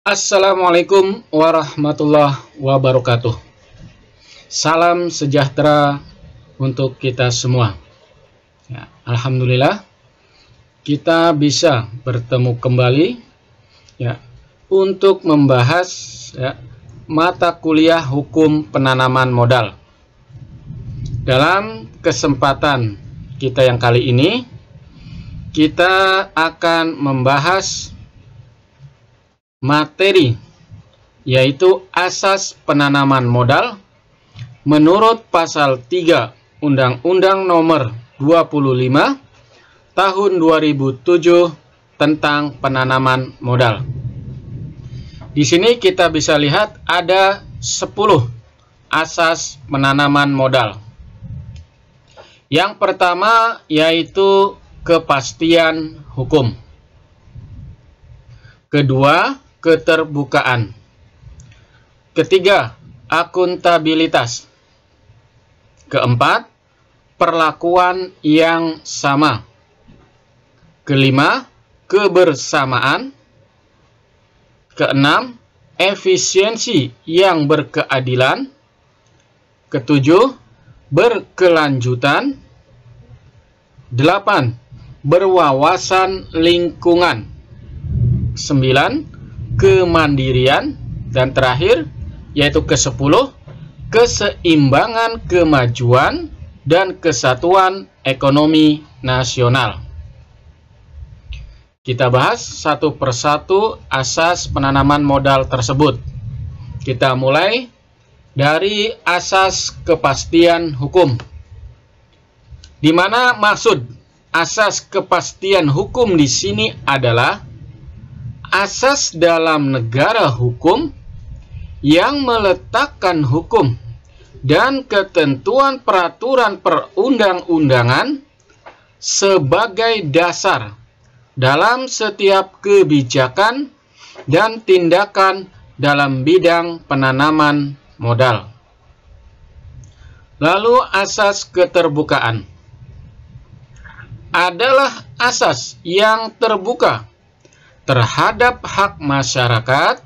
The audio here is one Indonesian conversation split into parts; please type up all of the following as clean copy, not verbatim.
Assalamualaikum warahmatullahi wabarakatuh. Salam sejahtera untuk kita semua. Alhamdulillah kita bisa bertemu kembali untuk membahas mata kuliah hukum penanaman modal. Dalam kesempatan kita yang kali ini, kita akan membahas materi yaitu asas penanaman modal menurut pasal 3 Undang-Undang Nomor 25 Tahun 2007 tentang penanaman modal. Di sini kita bisa lihat ada 10 asas penanaman modal. Yang pertama yaitu kepastian hukum. Kedua, keterbukaan. Ketiga, akuntabilitas. Keempat, perlakuan yang sama. Kelima, kebersamaan. Keenam, efisiensi yang berkeadilan. Ketujuh, berkelanjutan. 8. Berwawasan lingkungan. 9. Kemandirian. Dan terakhir yaitu ke-10, keseimbangan kemajuan dan kesatuan ekonomi nasional. Kita bahas satu persatu asas penanaman modal tersebut. Kita mulai dari asas kepastian hukum. Di mana maksud asas kepastian hukum di sini adalah asas dalam negara hukum yang meletakkan hukum dan ketentuan peraturan perundang-undangan sebagai dasar dalam setiap kebijakan dan tindakan dalam bidang penanaman modal. Lalu asas keterbukaan adalah asas yang terbuka terhadap hak masyarakat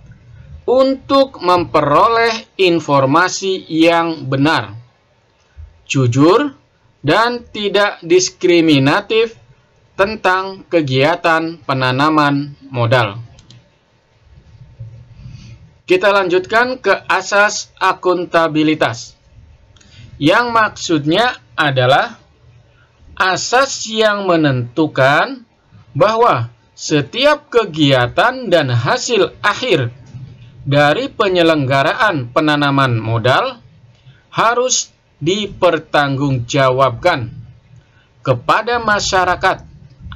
untuk memperoleh informasi yang benar, jujur, dan tidak diskriminatif tentang kegiatan penanaman modal. Kita lanjutkan ke asas akuntabilitas, yang maksudnya adalah asas yang menentukan bahwa setiap kegiatan dan hasil akhir dari penyelenggaraan penanaman modal harus dipertanggungjawabkan kepada masyarakat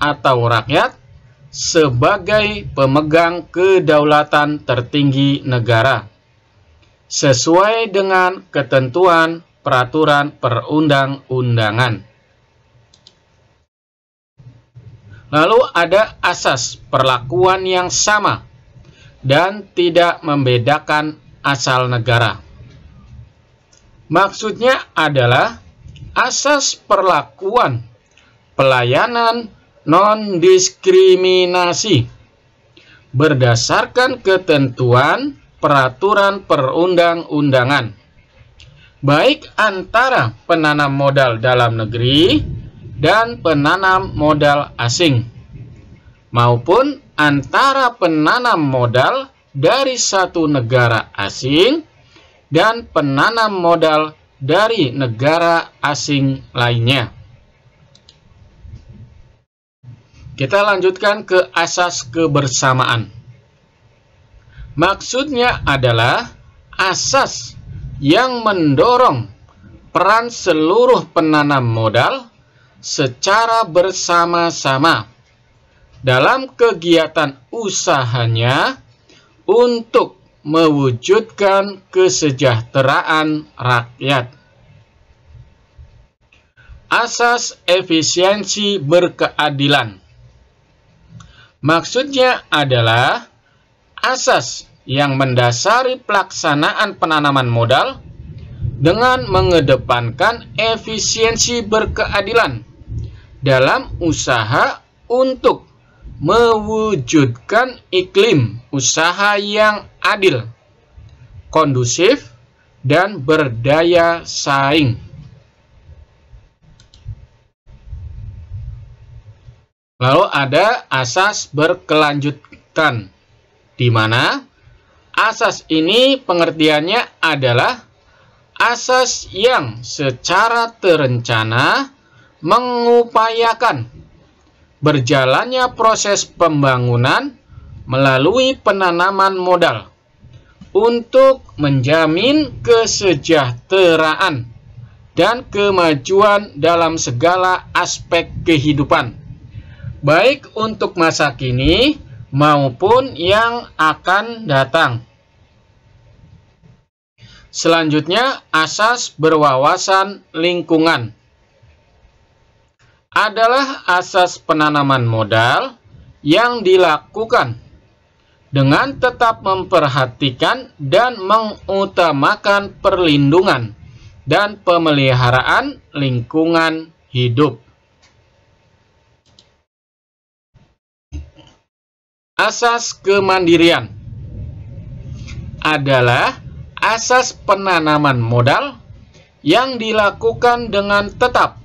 atau rakyat sebagai pemegang kedaulatan tertinggi negara, sesuai dengan ketentuan peraturan perundang-undangan. Lalu ada asas perlakuan yang sama dan tidak membedakan asal negara. Maksudnya adalah asas perlakuan pelayanan non-diskriminasi berdasarkan ketentuan peraturan perundang-undangan, baik antara penanam modal dalam negeri dan penanam modal asing, maupun antara penanam modal dari satu negara asing dan penanam modal dari negara asing lainnya. Kita lanjutkan ke asas kebersamaan. Maksudnya adalah asas yang mendorong peran seluruh penanam modal secara bersama-sama dalam kegiatan usahanya untuk mewujudkan kesejahteraan rakyat. Asas efisiensi berkeadilan. Maksudnya adalah asas yang mendasari pelaksanaan penanaman modal dengan mengedepankan efisiensi berkeadilan dalam usaha untuk mewujudkan iklim usaha yang adil, kondusif, dan berdaya saing. Lalu ada asas berkelanjutan, di mana asas ini pengertiannya adalah asas yang secara terencana mengupayakan berjalannya proses pembangunan melalui penanaman modal untuk menjamin kesejahteraan dan kemajuan dalam segala aspek kehidupan, baik untuk masa kini maupun yang akan datang. Selanjutnya, asas berwawasan lingkungan adalah asas penanaman modal yang dilakukan dengan tetap memperhatikan dan mengutamakan perlindungan dan pemeliharaan lingkungan hidup. Asas kemandirian adalah asas penanaman modal yang dilakukan dengan tetap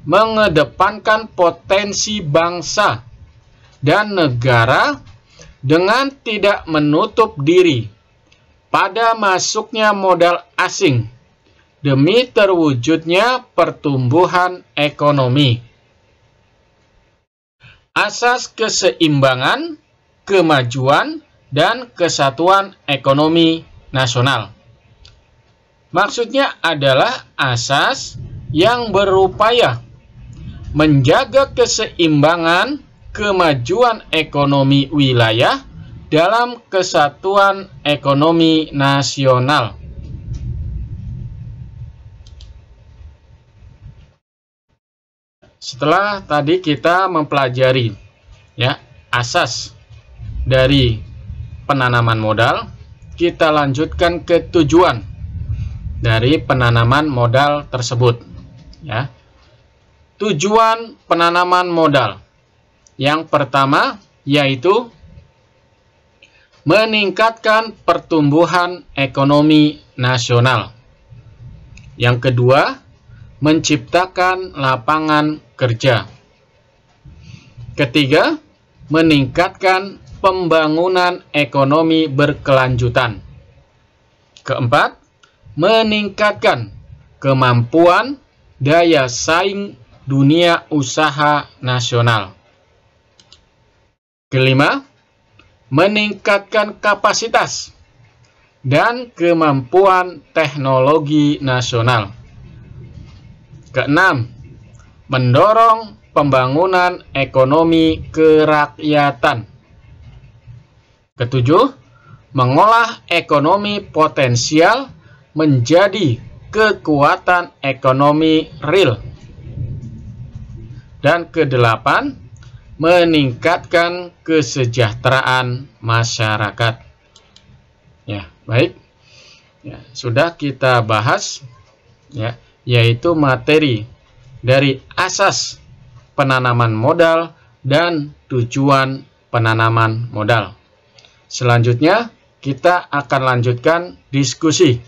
mengedepankan potensi bangsa dan negara dengan tidak menutup diri pada masuknya modal asing demi terwujudnya pertumbuhan ekonomi. Asas keseimbangan, kemajuan, dan kesatuan ekonomi nasional. Maksudnya adalah asas yang berupaya menjaga keseimbangan, kemajuan ekonomi wilayah dalam kesatuan ekonomi nasional. Setelah tadi kita mempelajari asas dari penanaman modal, kita lanjutkan ke tujuan dari penanaman modal tersebut. Tujuan penanaman modal yang pertama yaitu meningkatkan pertumbuhan ekonomi nasional. Yang kedua, menciptakan lapangan kerja. Ketiga, meningkatkan pembangunan ekonomi berkelanjutan. Keempat, meningkatkan kemampuan daya saing dunia usaha nasional. Kelima, meningkatkan kapasitas dan kemampuan teknologi nasional. Keenam, mendorong pembangunan ekonomi kerakyatan. Ketujuh, mengolah ekonomi potensial menjadi kekuatan ekonomi real. Dan kedelapan, meningkatkan kesejahteraan masyarakat. Baik. Sudah kita bahas yaitu materi dari asas penanaman modal dan tujuan penanaman modal. Selanjutnya kita akan lanjutkan diskusi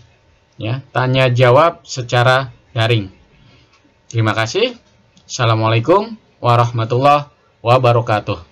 tanya jawab secara daring. Terima kasih. Assalamualaikum warahmatullahi wabarakatuh.